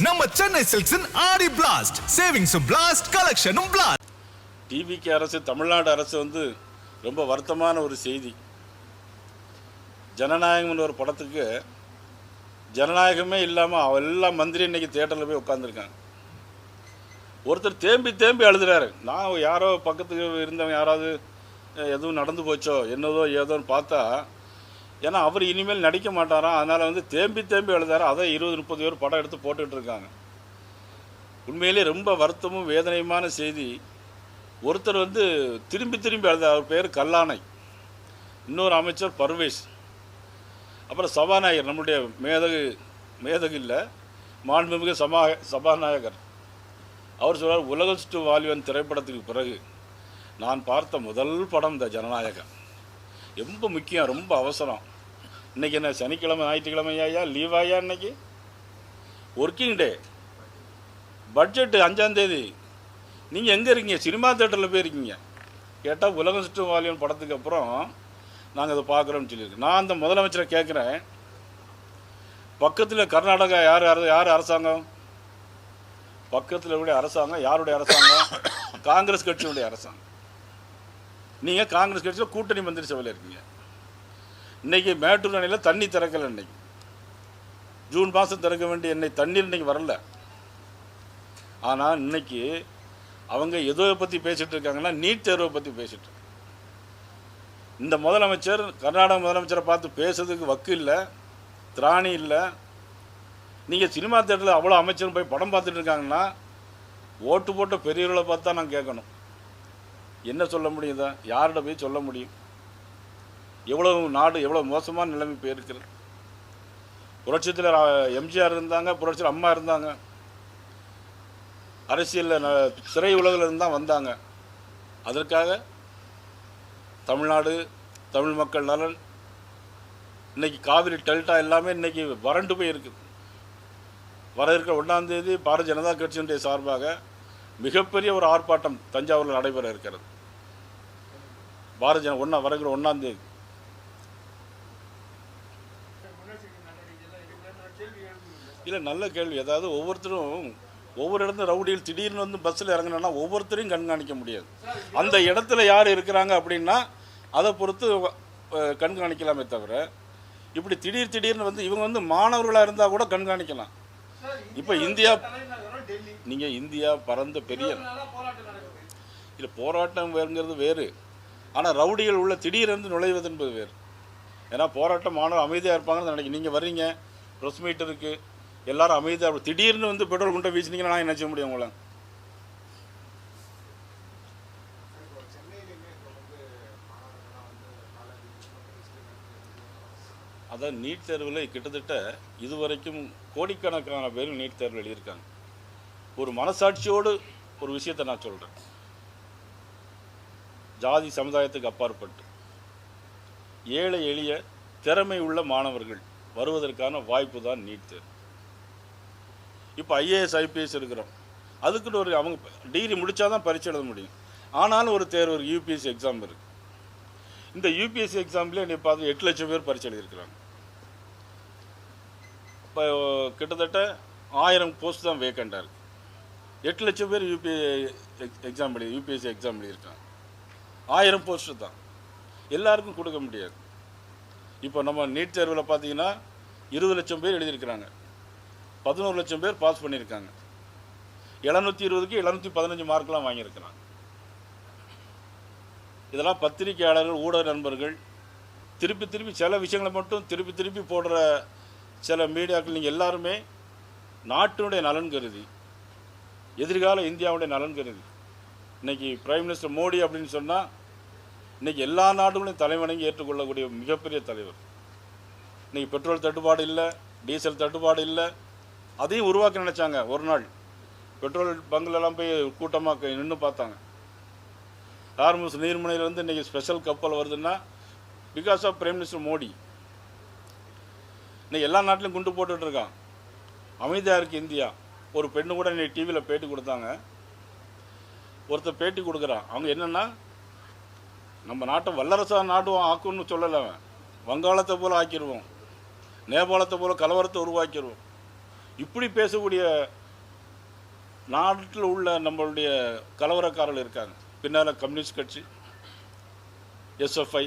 நம்ம சென்னை சில்க்ஸின் ஆடி blast, சேவிங்ஸும் blast, கலெக்ஷனும் blast. TVK அரசு, தமிழ்நாடு அரசு வந்து ரொம்ப வருத்தமான ஒரு செய்தி. ஜனநாயகம்னு ஒரு படத்துக்கு ஜனநாயகமே இல்லாமல் எல்லா மந்திரி இன்னைக்கு தியேட்டரில் போய் உட்காந்துருக்காங்க. ஒருத்தர் தேம்பி தேம்பி அழுதுறாரு. நான் யாரோ பக்கத்துக்கு இருந்தவங்க யாராவது எதுவும் நடந்து போச்சோ என்னதோ ஏதோன்னு பார்த்தா, ஏன்னா அவர் இனிமேல் நடிக்க மாட்டாராம், அதனால் வந்து தேம்பி தேம்பி எழுதாரு. அதை 20-30 பேர் படம் எடுத்து போட்டுக்கிட்டு இருக்காங்க. உண்மையிலே ரொம்ப வருத்தமும் வேதனையுமான செய்தி. ஒருத்தர் வந்து திரும்பி திரும்பி எழுதார். அவர் பேர் கல்லானை, இன்னொரு அமைச்சர் பர்வேஸ், அப்புறம் சபாநாயகர், நம்முடைய மேதகு இல்லை, மாண்புமிகு சபாநாயகர். அவர் சொல்கிறார், உலகஸ்டு வாலிபன் திரைப்படத்துக்கு பிறகு நான் பார்த்த முதல் படம் இந்த ஜனநாயகம். ரொம்ப முக்கியம், ரொம்ப அவசரம். இன்றைக்கி என்ன சனிக்கிழமை ஞாயிற்றுக்கிழமை ஐயா லீவாயா? இன்றைக்கி ஒர்க்கிங் டே, பட்ஜெட்டு 5ஆம் தேதி. நீங்கள் எங்கே இருக்கீங்க? சினிமா தேட்டரில் போயிருக்கீங்க. கேட்டால் உலகம் சுற்றும் வாலிபன் படத்துக்கு அப்புறம் நாங்கள் அதை பார்க்குறோம்னு சொல்லியிருக்கோம். நான் அந்த முதலமைச்சரை கேட்குறேன், பக்கத்தில் கர்நாடகா யார் அரசாங்கம்? பக்கத்தில் உடைய அரசாங்கம் யாருடைய அரசாங்கம்? காங்கிரஸ் கட்சியுடைய அரசாங்கம். நீங்கள் காங்கிரஸ் கட்சியில் கூட்டணி மந்திரி சபையில் இருக்கீங்க. இன்றைக்கி மேட்டூர் அணையில் தண்ணி திறக்கலை. இன்றைக்கி ஜூன் மாதம் திறக்க வேண்டிய தண்ணீர் இன்றைக்கி வரல. ஆனால் இன்றைக்கி அவங்க எதோ பற்றி பேசிகிட்டு இருக்காங்கன்னா, நீட் தேர்வை பற்றி பேசிகிட்டு இருக்காங்க. இந்த முதலமைச்சர் கர்நாடக முதலமைச்சரை பார்த்து பேசுறதுக்கு வக்கு இல்லை, திராணி இல்லை. நீங்கள் சினிமா தேட்டரில் அவ்வளோ அமைச்சர் போய் படம் பார்த்துட்டு இருக்காங்கன்னா, ஓட்டு போட்ட பெரியவர்களை பார்த்து தான் நான் கேட்கணும். என்ன சொல்ல முடியுதா? யார்கிட்ட போய் சொல்ல முடியும்? எவ்வளோ நாடு எவ்வளோ மோசமான நிலைமை போயிருக்கிறது. புரட்சித்தில் எம்ஜிஆர் இருந்தாங்க, புரட்சியில் அம்மா இருந்தாங்க, அரசியலில் திரை உலகில் இருந்தால் வந்தாங்க. அதற்காக தமிழ்நாடு, தமிழ் மக்கள் நலன், இன்றைக்கி காவிரி டெல்டா எல்லாமே இன்றைக்கி வறண்டு போய் இருக்குது. வர இருக்கிற 1ஆம் தேதி பாரதிய ஜனதா கட்சியினுடைய சார்பாக மிகப்பெரிய ஒரு ஆர்ப்பாட்டம் தஞ்சாவூரில் நடைபெற இருக்கிறது. பாரதிய வருகிற 1ஆம் தேதி. இல்லை, நல்ல கேள்வி. அதாவது ஒவ்வொருத்தரும் ஒவ்வொரு இடத்துல ரவுடியில் திடீர்னு வந்து பஸ்ஸில் இறங்கினா ஒவ்வொருத்தரையும் கண்காணிக்க முடியாது. அந்த இடத்துல யார் இருக்கிறாங்க அப்படின்னா அதை பொறுத்து கண்காணிக்கலாமே தவிர, இப்படி திடீர்னு வந்து இவங்க வந்து மாணவர்களாக இருந்தால் கூட கண்காணிக்கலாம். இப்போ நீங்கள் இந்தியா பரந்த பெரிய இல்லை, போராட்டம் வேறுங்கிறது வேறு. ஆனால் ரவுடிகள் உள்ள திடீரென்று நுழைவது என்பது வேறு. ஏன்னா போராட்டம் மாணவர் அமைதியாக இருப்பாங்கன்னு நினைக்கிறேன். நீங்கள் வர்றீங்க, ப்ரெஸ் மீட் இருக்குது, எல்லாரும் அமைதியாக, திடீர்னு வந்து பெட்ரோல் குண்டை வீசினீங்கன்னா நான் என்ன செய்ய முடியும் உங்களை? அதான் நீட் தேர்வில் கிட்டத்தட்ட இதுவரைக்கும் கோடிக்கணக்கான பேர் நீட் தேர்வில் எழுதியிருக்காங்க. ஒரு மனசாட்சியோடு ஒரு விஷயத்தை நான் சொல்கிறேன். ஜாதி சமுதாயத்துக்கு அப்பாற்பட்டு ஏழை எளிய திறமை உள்ள மாணவர்கள் வருவதற்கான வாய்ப்பு தான் நீட் தேர்வு. இப்போ IAS IPS இருக்கிறோம், அதுக்குன்னு ஒரு அவங்க டிகிரி முடித்தா தான் பரீட்சை எழுத முடியும். ஆனாலும் ஒரு தேர்வு, ஒரு UPSC எக்ஸாம் இருக்குது. இந்த UPSC எக்ஸாம்லேயே நீ பார்த்து 8 லட்சம் பேர் பரீட்சை எழுதியிருக்கிறாங்க. இப்போ கிட்டத்தட்ட 1000 போஸ்ட் தான் வேக்கண்டாக இருக்குது. 8 லட்சம் பேர் UPSC எக்ஸாம் எழுதியிருக்காங்க. 1000 போஸ்ட்டு தான், எல்லாருக்கும் கொடுக்க முடியாது. இப்போ நம்ம நீட் தேர்வில் பார்த்தீங்கன்னா 20 லட்சம் பேர் எழுதியிருக்கிறாங்க, 11 லட்சம் பேர் பாஸ் பண்ணியிருக்காங்க. 720க்கு 715 மார்க்கெலாம் வாங்கியிருக்கிறாங்க. இதெல்லாம் பத்திரிகையாளர்கள், ஊடக நண்பர்கள் திருப்பி சில விஷயங்களை மட்டும் திருப்பி போடுற சில மீடியாக்கள். நீங்கள் எல்லாருமே நாட்டினுடைய நலன் கருதி, எதிர்கால இந்தியாவுடைய நலன் கருதி, இன்றைக்கி பிரைம் மினிஸ்டர் மோடி அப்படின்னு சொன்னால் இன்றைக்கி எல்லா நாடுகளையும் தலைவணங்கி ஏற்றுக்கொள்ளக்கூடிய மிகப்பெரிய தலைவர். இன்றைக்கி பெட்ரோல் தட்டுப்பாடு இல்லை, டீசல் தட்டுப்பாடு இல்லை, அதையும் உருவாக்க நினச்சாங்க. ஒரு நாள் பெட்ரோல் பங்கிலெல்லாம் போய் கூட்டமாக நின்று பார்த்தாங்க. ஹார்முஸ் நீர்முனையிலேருந்து இன்றைக்கி ஸ்பெஷல் கப்பல் வருதுன்னா because of prime minister Modi. இன்றைக்கி எல்லா நாட்டிலையும் குண்டு போட்டுட்ருக்கான். அமைதியாக இருக்குது இந்தியா. ஒரு பெண்ணு கூட இன்றைக்கி டிவியில் பேட்டி கொடுத்தாங்க. ஒருத்தர் பேட்டி கொடுக்குறான். அவங்க என்னென்னா, நம்ம நாட்டை வல்லரசா நாடும் ஆக்குன்னு சொல்லலை, வங்காளத்தை போல் ஆக்கிடுவோம், நேபாளத்தை போல் கலவரத்தை உருவாக்கிடுவோம். இப்படி பேசக்கூடிய நாட்டில் உள்ள நம்மளுடைய கலவரக்காரர்கள் இருக்காங்க. பின்னால் கம்யூனிஸ்ட் கட்சி, எஸ்எஃப்ஐ,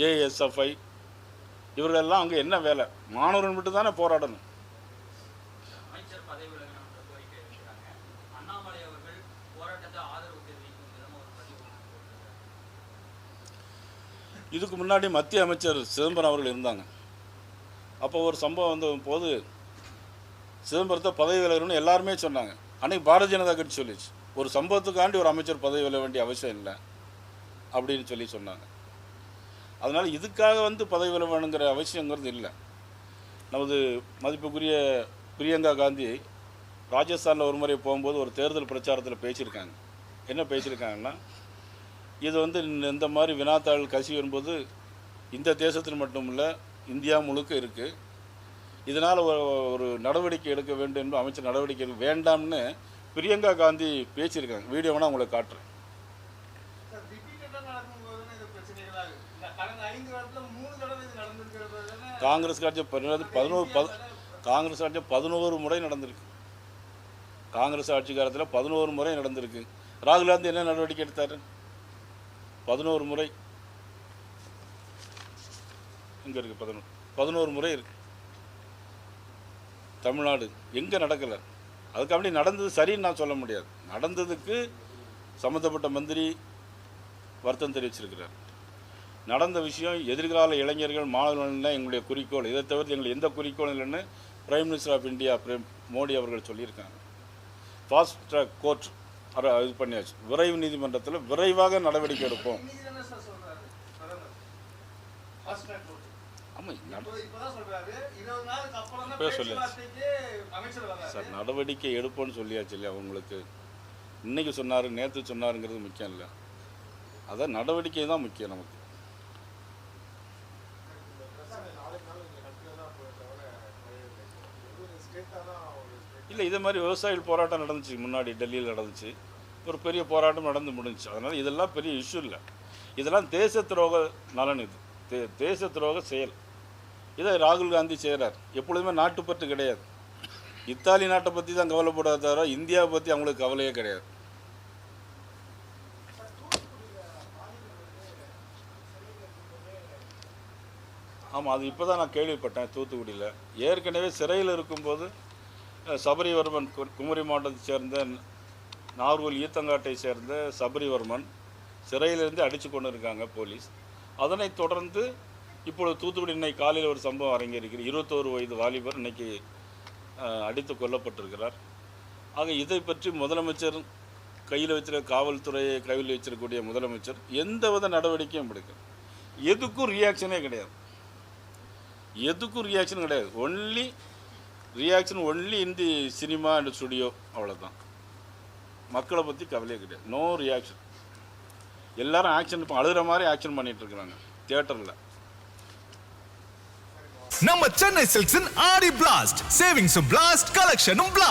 ஏஎஸ்எஃப்ஐ, இவர்களெல்லாம் அங்கே என்ன வேலை? மாணவர்கள் மட்டும் தானே போராடணும். இதுக்கு முன்னாடி மத்திய அமைச்சர் சிதம்பரம் அவர்கள் இருந்தாங்க. அப்போ ஒரு சம்பவம் வந்த போது சிதம்பரத்தை பதவி விலகணும்னு எல்லாருமே சொன்னாங்க. அன்றைக்கி பாரதிய ஜனதா கட்சி சொல்லிச்சு, ஒரு சம்பவத்துக்காண்டி ஒரு அமைச்சர் பதவி விலக வேண்டிய அவசியம் இல்லை அப்படின்னு சொல்லி சொன்னாங்க. அதனால் இதுக்காக பதவி விலக வேணுங்கிற அவசியங்கிறது இல்லை. நமது மதிப்புக்குரிய பிரியங்கா காந்தி ராஜஸ்தானில் ஒரு முறை போகும்போது ஒரு தேர்தல் பிரச்சாரத்தில் பேசியிருக்காங்க. என்ன பேசியிருக்காங்கன்னா, இது இந்த மாதிரி வினாத்தாள் கசிவு என்பது இந்த தேசத்தில் மட்டும் இல்லை, இந்தியா முழுக்க இருக்குது. இதனால் ஒரு நடவடிக்கை எடுக்க வேண்டும் என்று அமைச்சர் நடவடிக்கை எடுக்க வேண்டாம்னு பிரியங்கா காந்தி பேசியிருக்காங்க. வீடியோ வேணால் உங்களுக்கு காட்டுறேன். காங்கிரஸ் ஆட்சி 11 முறை நடந்திருக்கு. காங்கிரஸ் ஆட்சி காலத்தில் 11 முறை நடந்திருக்கு. ராகுல் காந்தி என்ன நடவடிக்கை எடுத்தார்? 11 முறை இங்கே இருக்குது. 11 முறை இருக்குது. தமிழ்நாடு எங்கே நடக்கலை. அதுக்காண்டி நடந்தது சரின்னு நான் சொல்ல முடியாது. நடந்ததுக்கு சம்மந்தப்பட்ட மந்திரி வருத்தம் தெரிவிச்சிருக்கிறார். நடந்த விஷயம் எதிர்கால இளைஞர்கள் மாணவர்கள் எங்களுடைய குறிக்கோள், இதை தவிர்த்து எங்களுக்கு எந்த குறிக்கோளும் இல்லைன்னு prime minister of India Modi அவர்கள் சொல்லியிருக்காங்க. ஃபாஸ்ட் ட்ராக் கோர்ட் இது பண்ணியாச்சு. விரைவு நீதிமன்றத்தில் விரைவாக நடவடிக்கை எடுப்போம். சார், நடவடிக்கை எடுப்போன்னு சொல்லியாச்சு இல்லையா அவங்களுக்கு. இன்னைக்கு சொன்னார், நேற்று சொன்னாருங்கிறது முக்கியம் இல்லை. அதான் நடவடிக்கை தான் முக்கியம் நமக்கு. இல்லை, இதே மாதிரி விவசாயிகள் போராட்டம் நடந்துச்சு. முன்னாடி டெல்லியில் நடந்துச்சு. ஒரு பெரிய போராட்டம் நடந்து முடிஞ்சிச்சு. அதனால் இதெல்லாம் பெரிய இஷ்யூ இல்லை. இதெல்லாம் தேச துரோக நலன். இது தேச துரோக செயல். இதை ராகுல் காந்தி செய்கிறார். எப்பொழுதுமே நாட்டுப்பற்று கிடையாது. இத்தாலி நாட்டை பற்றி தான் கவலைப்படாத தவிர இந்தியாவை பற்றி அவங்களுக்கு கவலையே கிடையாது. ஆமாம், அது இப்போ தான் நான் கேள்விப்பட்டேன். தூத்துக்குடியில் ஏற்கனவே சிறையில் இருக்கும்போது சபரிவர்மன், குமரி மாவட்டத்தை சேர்ந்த நாகர்கோவில் ஈத்தங்காட்டை சேர்ந்த சபரிவர்மன் சிறையிலிருந்து அடித்து கொண்டு இருக்காங்க போலீஸ். அதனைத் தொடர்ந்து இப்பொழுது தூத்துக்குடி இன்னைக்கு காலையில் ஒரு சம்பவம் அரங்கேறிக்கிறது. 21 வயது வாலிபர் இன்னைக்கு அடித்து கொல்லப்பட்டிருக்கிறார். ஆக இதை பற்றி முதலமைச்சர் கையில் வச்சிருக்க, காவல்துறையை கையில் வச்சிருக்கக்கூடிய முதலமைச்சர் எந்தவித நடவடிக்கையும் எடுக்க, எதுக்கும் ரியாக்ஷனே கிடையாது. எதுக்கும் ரியாக்ஷன் கிடையாது. Only in the cinema and studio, அவ்வளோதான். மக்களை பற்றி கவலையே கிடையாது. No reaction. எல்லாரும் ஆக்ஷன் அழுகிற மாதிரி ஆக்ஷன் பண்ணிட்டு இருக்கிறாங்க தியேட்டரில். நம்ம சென்னை சில்க்ஸின் ஆடி பிளாஸ்ட், சேவிங்ஸும் பிளாஸ்ட், கலெக்ஷனும் பிளாஸ்ட்.